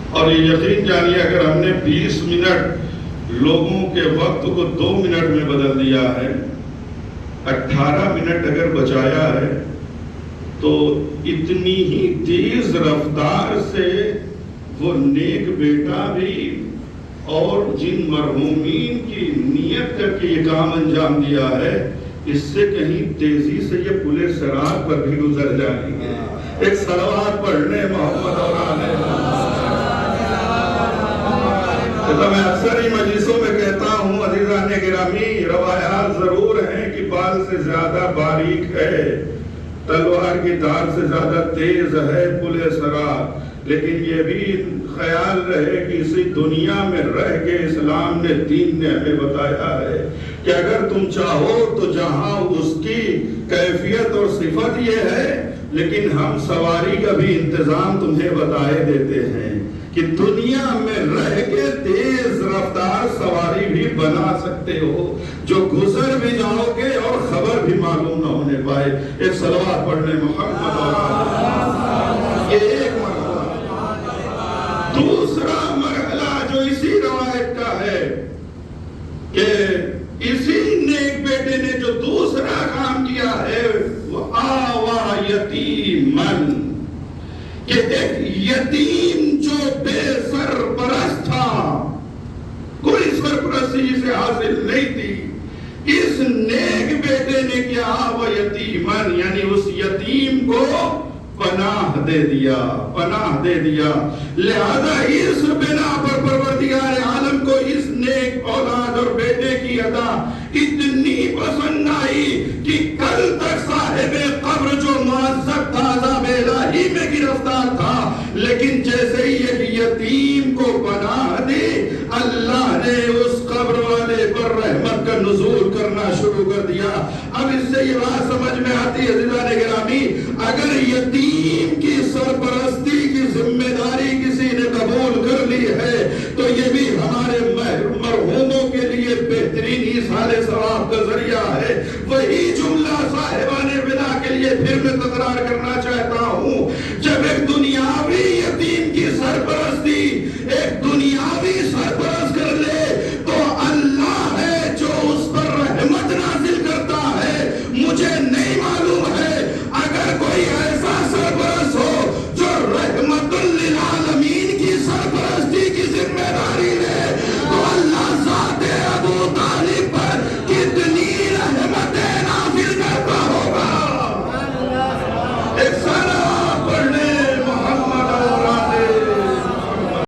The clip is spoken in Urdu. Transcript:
اور یہ یقین جانیے اگر ہم نے 20 منٹ لوگوں کے وقت کو 2 منٹ میں بدل دیا ہے، 18 منٹ اگر بچایا ہے، تو اتنی ہی تیز رفتار سے وہ نیک بیٹا بھی اور جن مرحومین کی نیت کر کے یہ کام انجام دیا ہے، اس سے کہیں تیزی سے یہ پل صراط پر بھی گزر جائیں گے۔ ایک صلوات پڑھنے محمد اور آلہ تو میں اکثر ہی مجلسوں میں کہتا ہوں عزیزان گرامی، روایات ضرور ہیں کہ بال سے زیادہ باریک ہے، تلوار کی دھار سے زیادہ تیز ہے پل صراط، لیکن یہ بھی خیال رہے کہ اسی دنیا میں رہ کے اسلام نے دین نے ہمیں بتایا ہے کہ اگر تم چاہو تو جہاں اس کی کیفیت اور صفت یہ ہے، لیکن ہم سواری کا بھی انتظام تمہیں بتائے دیتے ہیں کہ دنیا میں رہ کے تیز رفتار سواری بھی بنا سکتے ہو، جو گزر بھی جاؤ گے اور خبر بھی معلوم نہ ہونے پائے۔ ایک صلوات پڑھنے محمد اور یہ ایک مرحلہ۔ دوسرا مرحلہ جو اسی روایت کا ہے کہ اسی نیک بیٹے نے جو دوسرا کام کیا ہے وہ آوا یتیمن، کہ ایک یتیم جو بے سرپرست تھا، کوئی سرپرستی جسے حاصل نہیں تھی، اس نیک بیٹے نے کیا وہ یتیمن، یعنی اس یتیم کو پناہ دے دیا، پناہ دے دیا۔ لہذا اس بنا پر پروردگار عالم کو اس نیک اولاد اور بیٹے کی ادا اتنی پسند آئی کہ کل تک صاحب قبر جو معذب تھا عذاب الہی میں گرفتار تھا، لیکن جیسے ہی ایک یتیم کو پناہ دی، اللہ نے اس قبر والے پر رحمت کا نزول کرنا شروع کر دیا۔ اب اس سے یہ بات سمجھ میں آتی ہے عزیزان گرامی، اگر یتیم کی سرپرستی کی ذمہ داری کسی نے قبول کر لی ہے تو یہ بھی ہمارے مرحوموں کے لیے بہترین ایصال ثواب کا ذریعہ ہے۔ وہی جملہ صاحبان ودا کے لیے پھر میں تکرار کرنا چاہتا